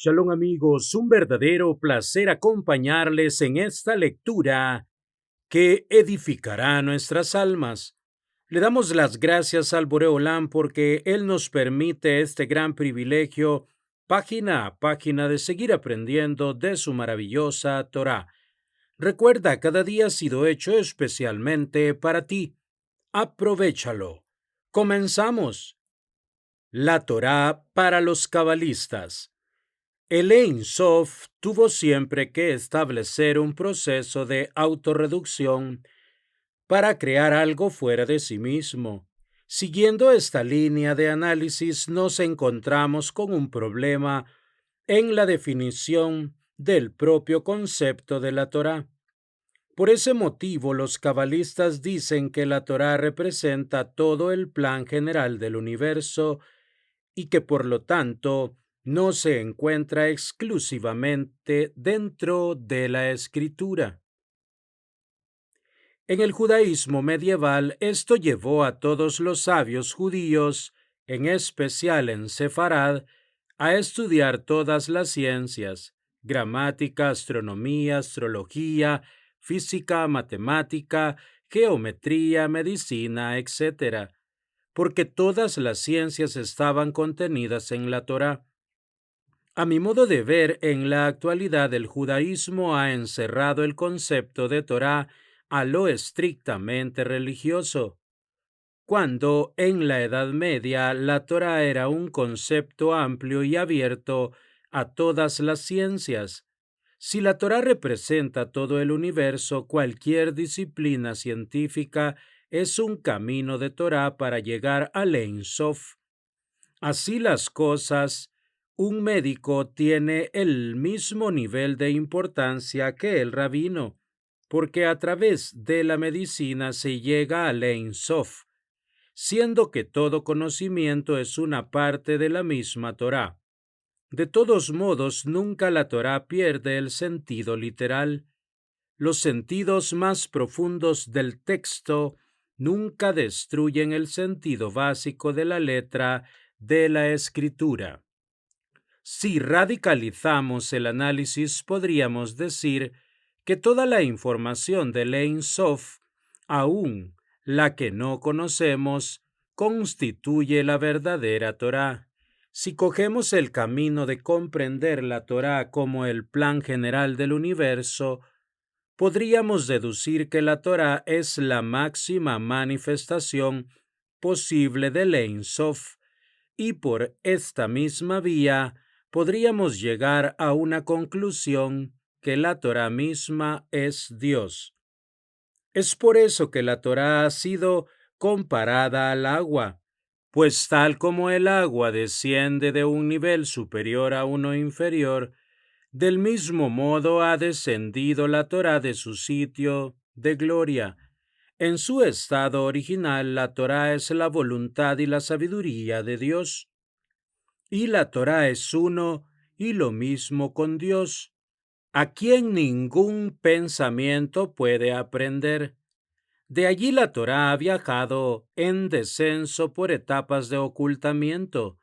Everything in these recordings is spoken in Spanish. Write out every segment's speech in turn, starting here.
Shalom amigos, un verdadero placer acompañarles en esta lectura que edificará nuestras almas. Le damos las gracias al Boreolán porque Él nos permite este gran privilegio, página a página, de seguir aprendiendo de su maravillosa Torá. Recuerda, cada día ha sido hecho especialmente para ti. Aprovéchalo. Comenzamos. La Torá para los cabalistas. El Ein Sof tuvo siempre que establecer un proceso de autorreducción para crear algo fuera de sí mismo. Siguiendo esta línea de análisis, nos encontramos con un problema en la definición del propio concepto de la Torá. Por ese motivo, los cabalistas dicen que la Torá representa todo el plan general del universo y que por lo tanto no se encuentra exclusivamente dentro de la Escritura. En el judaísmo medieval, esto llevó a todos los sabios judíos, en especial en Sefarad, a estudiar todas las ciencias: gramática, astronomía, astrología, física, matemática, geometría, medicina, etc., porque todas las ciencias estaban contenidas en la Torá. A mi modo de ver, en la actualidad el judaísmo ha encerrado el concepto de Torá a lo estrictamente religioso, cuando en la Edad Media la Torá era un concepto amplio y abierto a todas las ciencias. Si la Torá representa todo el universo, cualquier disciplina científica es un camino de Torá para llegar al Ein Sof. Así las cosas, un médico tiene el mismo nivel de importancia que el rabino, porque a través de la medicina se llega al Ein Sof, siendo que todo conocimiento es una parte de la misma Torá. De todos modos, nunca la Torá pierde el sentido literal. Los sentidos más profundos del texto nunca destruyen el sentido básico de la letra de la escritura. Si radicalizamos el análisis, podríamos decir que toda la información del Ein Sof, aun la que no conocemos, constituye la verdadera Torá. Si cogemos el camino de comprender la Torá como el plan general del universo, podríamos deducir que la Torá es la máxima manifestación posible del Ein Sof, y por esta misma vía podríamos llegar a una conclusión que la Torá misma es Dios. Es por eso que la Torá ha sido comparada al agua, pues tal como el agua desciende de un nivel superior a uno inferior, del mismo modo ha descendido la Torá de su sitio de gloria. En su estado original, la Torá es la voluntad y la sabiduría de Dios. Y la Torá es uno y lo mismo con Dios, a quien ningún pensamiento puede aprender. De allí la Torá ha viajado en descenso por etapas de ocultamiento,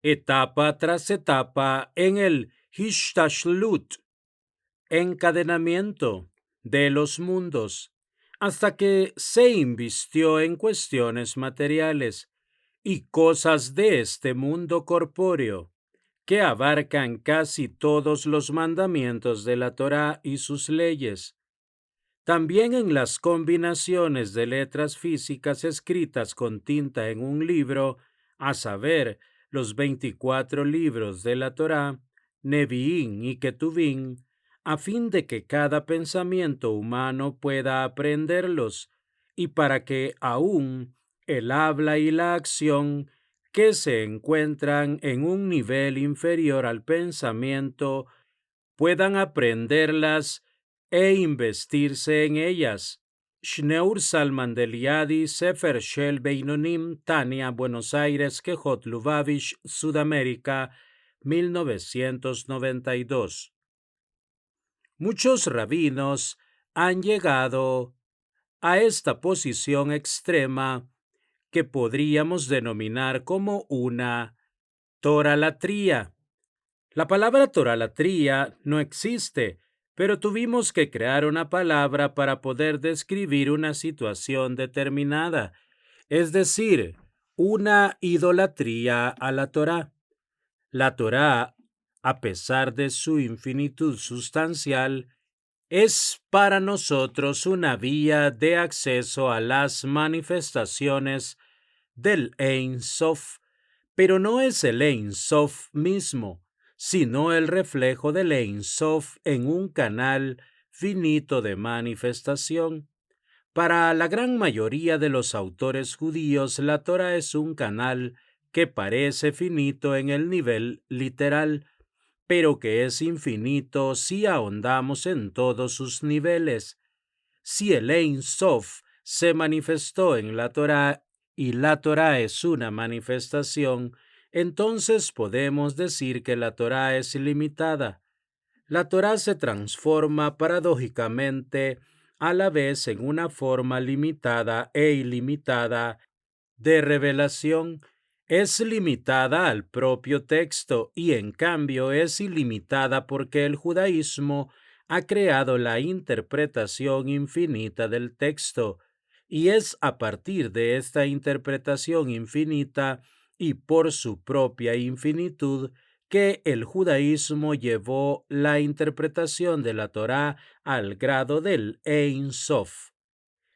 etapa tras etapa en el Hishtashlut, encadenamiento de los mundos, hasta que se invistió en cuestiones materiales y cosas de este mundo corpóreo, que abarcan casi todos los mandamientos de la Torá y sus leyes. También en las combinaciones de letras físicas escritas con tinta en un libro, a saber, los 24 libros de la Torá, Neviín y Ketuvim, a fin de que cada pensamiento humano pueda aprenderlos, y para que aún el habla y la acción, que se encuentran en un nivel inferior al pensamiento, puedan aprenderlas e investirse en ellas. Shneur Salman Deliadi, Sefer Shel Beinonim, Tania, Buenos Aires, Quejot Lubavitch, Sudamérica, 1992. Muchos rabinos han llegado a esta posición extrema que podríamos denominar como una toralatría, La palabra toralatría no existe, pero tuvimos que crear una palabra para poder describir una situación determinada, es decir, una idolatría a la Torá. La Torá, a pesar de su infinitud sustancial, es para nosotros una vía de acceso a las manifestaciones del Ein Sof, pero no es el Ein Sof mismo, sino el reflejo del Ein Sof en un canal finito de manifestación. Para la gran mayoría de los autores judíos, la Torá es un canal que parece finito en el nivel literal, pero que es infinito si ahondamos en todos sus niveles. Si el Ein Sof se manifestó en la Torá y la Torá es una manifestación, entonces podemos decir que la Torá es ilimitada. La Torá se transforma paradójicamente a la vez en una forma limitada e ilimitada de revelación. Es limitada al propio texto y en cambio es ilimitada porque el judaísmo ha creado la interpretación infinita del texto, y es a partir de esta interpretación infinita y por su propia infinitud que el judaísmo llevó la interpretación de la Torá al grado del Ein Sof.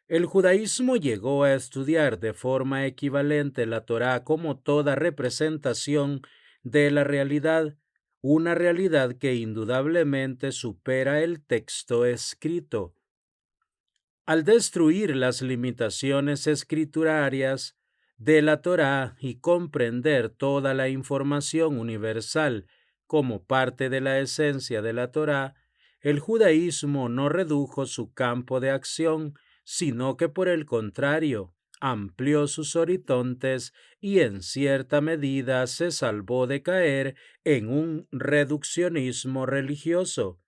El judaísmo llegó a estudiar de forma equivalente la Torá como toda representación de la realidad, una realidad que indudablemente supera el texto escrito. Al destruir las limitaciones escriturarias de la Torá y comprender toda la información universal como parte de la esencia de la Torá, el judaísmo no redujo su campo de acción, sino que por el contrario, amplió sus horizontes y en cierta medida se salvó de caer en un reduccionismo religioso.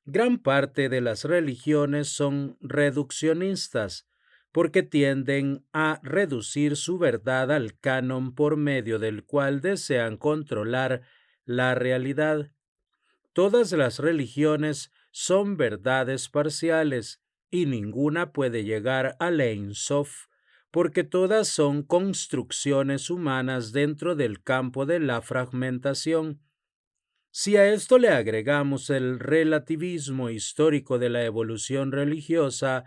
Gran parte de las religiones son reduccionistas porque tienden a reducir su verdad al canon por medio del cual desean controlar la realidad. Todas las religiones son verdades parciales y ninguna puede llegar al Ein Sof, porque todas son construcciones humanas dentro del campo de la fragmentación. Si a esto le agregamos el relativismo histórico de la evolución religiosa,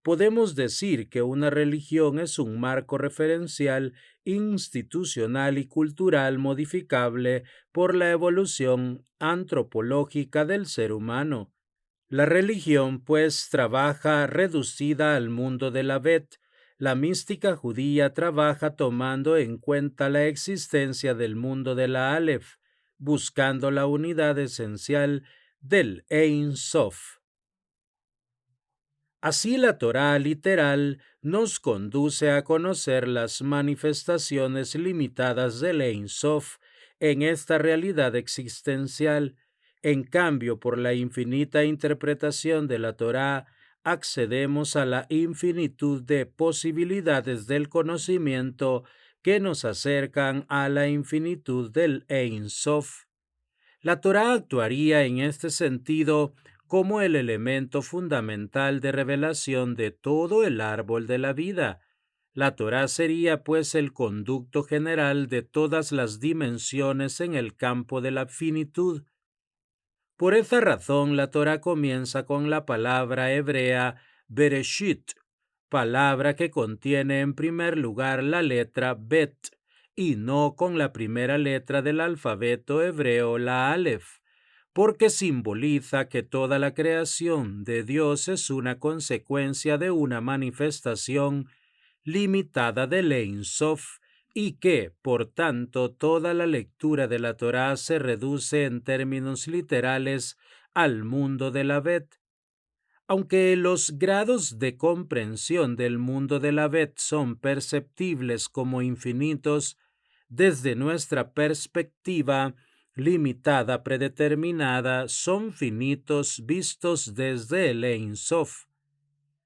podemos decir que una religión es un marco referencial institucional y cultural modificable por la evolución antropológica del ser humano. La religión, pues, trabaja reducida al mundo de la Bet. La mística judía trabaja tomando en cuenta la existencia del mundo de la Aleph, buscando la unidad esencial del Ein Sof. Así la Torá literal nos conduce a conocer las manifestaciones limitadas del Ein Sof en esta realidad existencial. En cambio, por la infinita interpretación de la Torá, accedemos a la infinitud de posibilidades del conocimiento que nos acercan a la infinitud del Ein Sof. La Torá actuaría en este sentido como el elemento fundamental de revelación de todo el árbol de la vida. La Torá sería pues el conducto general de todas las dimensiones en el campo de la finitud. Por esa razón, la Torá comienza con la palabra hebrea Bereshit, palabra que contiene en primer lugar la letra Bet, y no con la primera letra del alfabeto hebreo, la Aleph, porque simboliza que toda la creación de Dios es una consecuencia de una manifestación limitada del Ein Sof, y que, por tanto, toda la lectura de la Torá se reduce en términos literales al mundo de la Bet. Aunque los grados de comprensión del mundo de la Bet son perceptibles como infinitos, desde nuestra perspectiva limitada predeterminada, son finitos vistos desde el Ein Sof.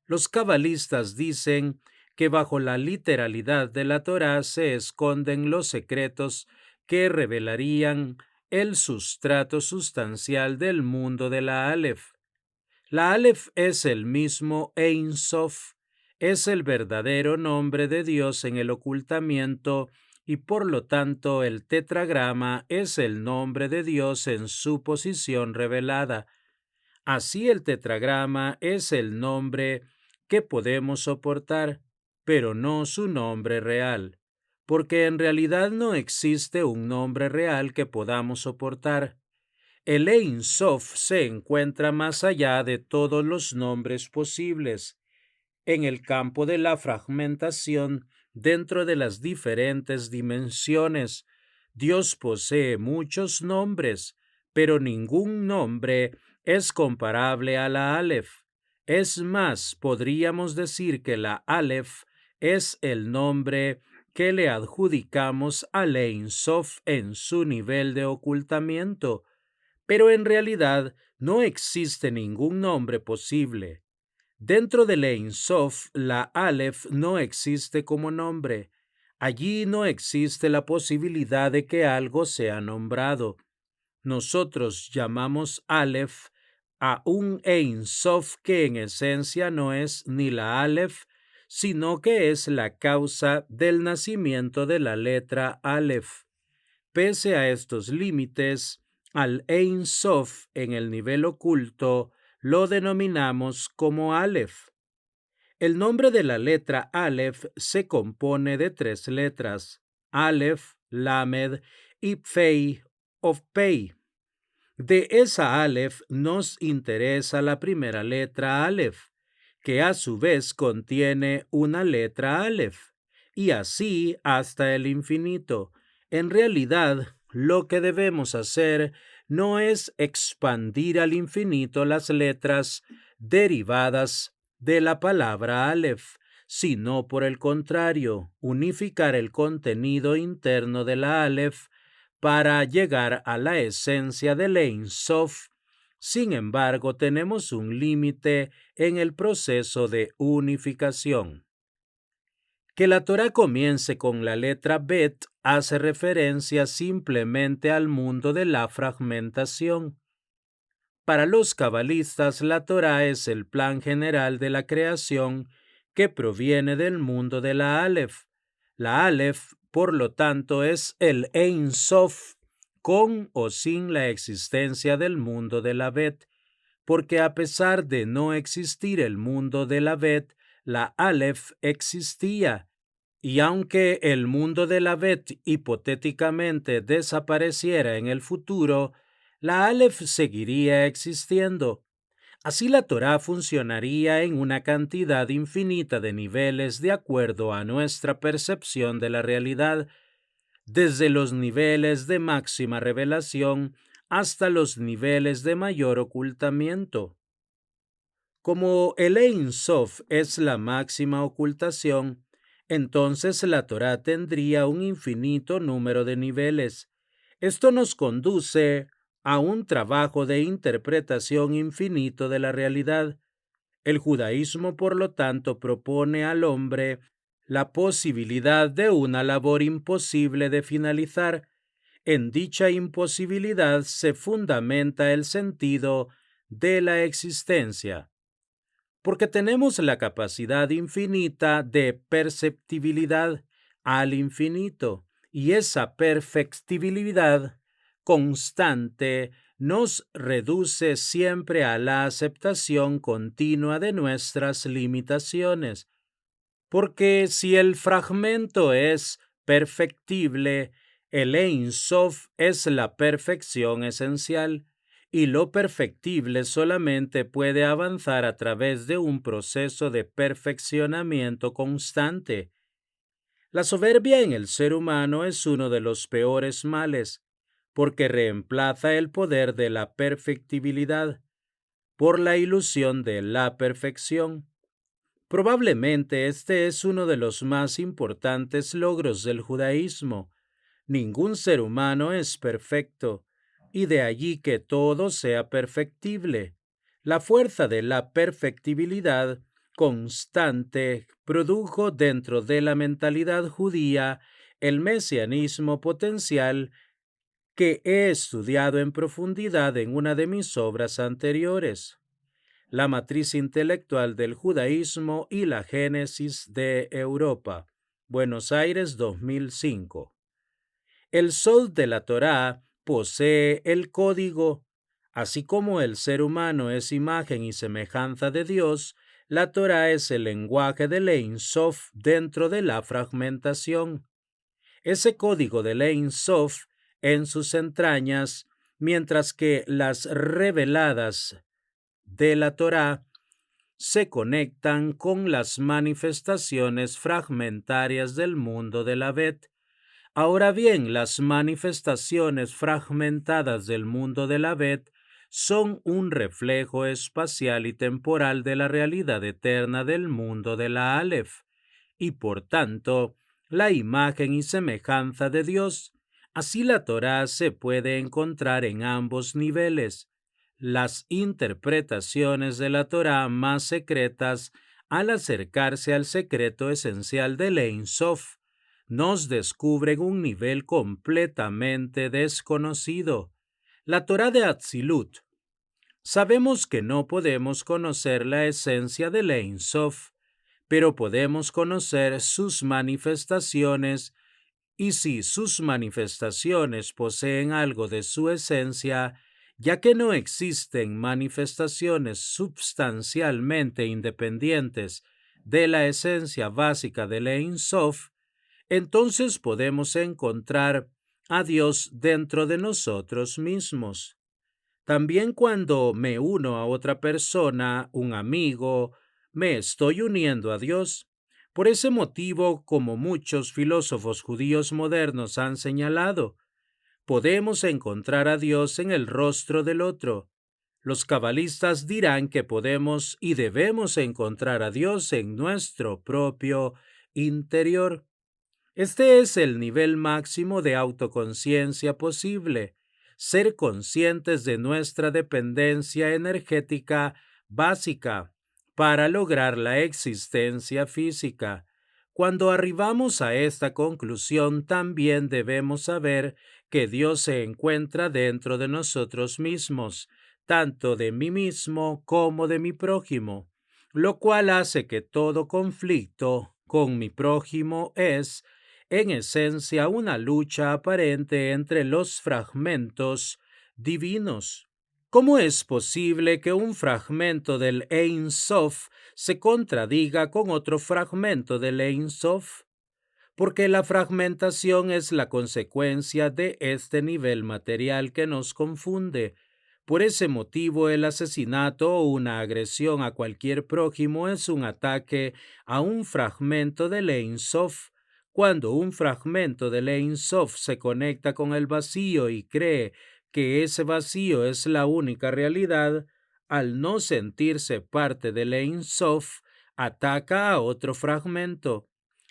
Los cabalistas dicen que bajo la literalidad de la Torá se esconden los secretos que revelarían el sustrato sustancial del mundo de la Aleph. La Aleph es el mismo Ein Sof, es el verdadero nombre de Dios en el ocultamiento y por lo tanto el tetragrama es el nombre de Dios en su posición revelada. Así el tetragrama es el nombre que podemos soportar, pero no su nombre real, porque en realidad no existe un nombre real que podamos soportar. El Ein Sof se encuentra más allá de todos los nombres posibles, en el campo de la fragmentación dentro de las diferentes dimensiones. Dios posee muchos nombres, pero ningún nombre es comparable a la Aleph. Es más, podríamos decir que la Aleph es el nombre que le adjudicamos al Ein Sof en su nivel de ocultamiento, pero en realidad no existe ningún nombre posible. Dentro del Ein Sof, la Aleph no existe como nombre. Allí no existe la posibilidad de que algo sea nombrado. Nosotros llamamos Aleph a un Ein Sof que en esencia no es ni la Aleph, sino que es la causa del nacimiento de la letra Aleph. Pese a estos límites, al Ein Sof en el nivel oculto lo denominamos como Aleph. El nombre de la letra Aleph se compone de 3 letras, Aleph, Lamed y Pei o Pei. De esa Aleph nos interesa la primera letra Aleph, que a su vez contiene una letra Aleph, y así hasta el infinito. En realidad, lo que debemos hacer no es expandir al infinito las letras derivadas de la palabra Aleph, sino por el contrario, unificar el contenido interno de la Aleph para llegar a la esencia del Ein Sof. Sin embargo, tenemos un límite en el proceso de unificación. Que la Torá comience con la letra Bet hace referencia simplemente al mundo de la fragmentación. Para los cabalistas, la Torá es el plan general de la creación que proviene del mundo de la Aleph. La Aleph, por lo tanto, es el Ein Sof, con o sin la existencia del mundo de la Bet, porque a pesar de no existir el mundo de la Bet, la Aleph existía, y aunque el mundo de la Bet hipotéticamente desapareciera en el futuro, la Aleph seguiría existiendo. Así la Torá funcionaría en una cantidad infinita de niveles de acuerdo a nuestra percepción de la realidad, desde los niveles de máxima revelación hasta los niveles de mayor ocultamiento. Como el Ein Sof es la máxima ocultación, entonces la Torá tendría un infinito número de niveles. Esto nos conduce a un trabajo de interpretación infinito de la realidad. El judaísmo, por lo tanto, propone al hombre la posibilidad de una labor imposible de finalizar. En dicha imposibilidad se fundamenta el sentido de la existencia, porque tenemos la capacidad infinita de perceptibilidad al infinito, y esa perfectibilidad constante nos reduce siempre a la aceptación continua de nuestras limitaciones, porque si el fragmento es perfectible, el Ein Sof es la perfección esencial, y lo perfectible solamente puede avanzar a través de un proceso de perfeccionamiento constante. La soberbia en el ser humano es uno de los peores males, porque reemplaza el poder de la perfectibilidad por la ilusión de la perfección. Probablemente este es uno de los más importantes logros del judaísmo. Ningún ser humano es perfecto, y de allí que todo sea perfectible. La fuerza de la perfectibilidad constante produjo dentro de la mentalidad judía el mesianismo potencial que he estudiado en profundidad en una de mis obras anteriores, La matriz intelectual del judaísmo y la génesis de Europa, Buenos Aires 2005. El Sod de la Torá posee el código. Así como el ser humano es imagen y semejanza de Dios, la Torá es el lenguaje del Ein Sof dentro de la fragmentación. Ese código del Ein Sof en sus entrañas, mientras que las reveladas de la Torá se conectan con las manifestaciones fragmentarias del mundo de la Bet. Ahora bien, las manifestaciones fragmentadas del mundo de la Bet son un reflejo espacial y temporal de la realidad eterna del mundo de la Aleph, y por tanto, la imagen y semejanza de Dios. Así la Torá se puede encontrar en ambos niveles. Las interpretaciones de la Torá más secretas, al acercarse al secreto esencial del Ein Sof, nos descubren un nivel completamente desconocido, la Torá de Atzilut. Sabemos que no podemos conocer la esencia del Ein Sof, pero podemos conocer sus manifestaciones, y si sus manifestaciones poseen algo de su esencia, ya que no existen manifestaciones substancialmente independientes de la esencia básica del Ein Sof, entonces podemos encontrar a Dios dentro de nosotros mismos. También cuando me uno a otra persona, un amigo, me estoy uniendo a Dios. Por ese motivo, como muchos filósofos judíos modernos han señalado, podemos encontrar a Dios en el rostro del otro. Los cabalistas dirán que podemos y debemos encontrar a Dios en nuestro propio interior. Este es el nivel máximo de autoconciencia posible, ser conscientes de nuestra dependencia energética básica para lograr la existencia física. Cuando arribamos a esta conclusión, también debemos saber que Dios se encuentra dentro de nosotros mismos, tanto de mí mismo como de mi prójimo, lo cual hace que todo conflicto con mi prójimo es, en esencia, una lucha aparente entre los fragmentos divinos. ¿Cómo es posible que un fragmento del Ein Sof se contradiga con otro fragmento del Ein Sof? Porque la fragmentación es la consecuencia de este nivel material que nos confunde. Por ese motivo, el asesinato o una agresión a cualquier prójimo es un ataque a un fragmento del Ein Sof. Cuando un fragmento del Ein Sof se conecta con el vacío y cree que ese vacío es la única realidad, al no sentirse parte del Ein Sof, ataca a otro fragmento.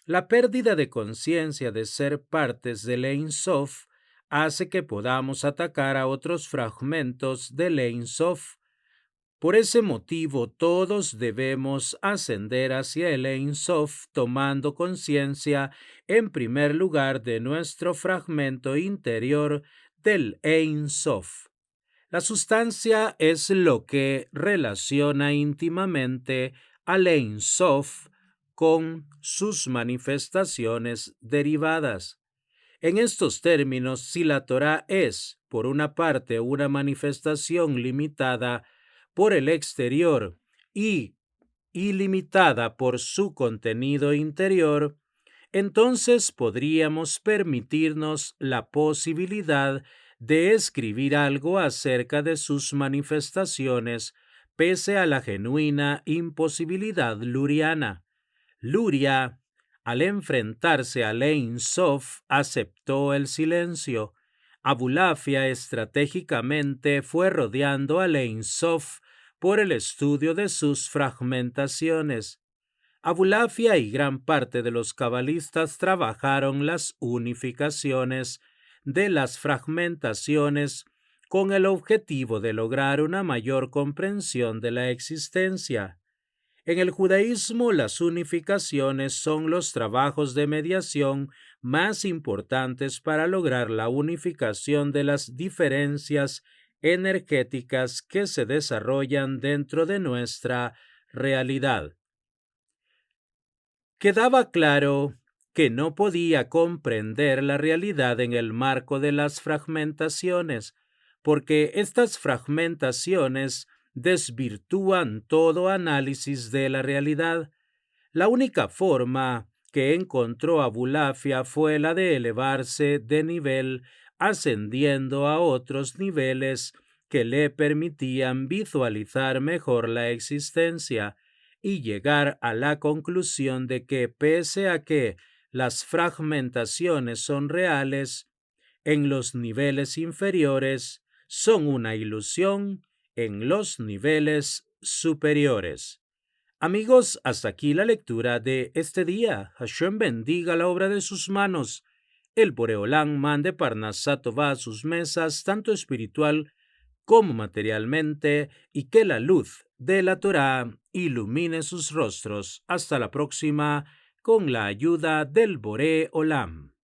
La pérdida de conciencia de ser partes del Ein Sof hace que podamos atacar a otros fragmentos del Ein Sof. Por ese motivo, todos debemos ascender hacia el Ein Sof tomando conciencia, en primer lugar, de nuestro fragmento interior del Ein Sof. La sustancia es lo que relaciona íntimamente al Ein Sof con sus manifestaciones derivadas. En estos términos, si la Torá es, por una parte, una manifestación limitada por el exterior y ilimitada por su contenido interior, entonces podríamos permitirnos la posibilidad de escribir algo acerca de sus manifestaciones, pese a la genuina imposibilidad luriana. Luria, al enfrentarse a Ein Sof, aceptó el silencio. Abulafia estratégicamente fue rodeando a Ein Sof por el estudio de sus fragmentaciones. Abulafia y gran parte de los cabalistas trabajaron las unificaciones de las fragmentaciones con el objetivo de lograr una mayor comprensión de la existencia. En el judaísmo, las unificaciones son los trabajos de mediación más importantes para lograr la unificación de las diferencias energéticas que se desarrollan dentro de nuestra realidad. Quedaba claro que no podía comprender la realidad en el marco de las fragmentaciones, porque estas fragmentaciones desvirtúan todo análisis de la realidad. La única forma que encontró Abulafia fue la de elevarse de nivel, ascendiendo a otros niveles que le permitían visualizar mejor la existencia y llegar a la conclusión de que pese a que las fragmentaciones son reales, en los niveles inferiores son una ilusión en los niveles superiores. Amigos, hasta aquí la lectura de este día. Hashem bendiga la obra de sus manos. El Boreolán mande Parnasá Tová a sus mesas, tanto espiritual como materialmente, y que la luz de la Torá ilumine sus rostros. Hasta la próxima, con la ayuda del Boreolam.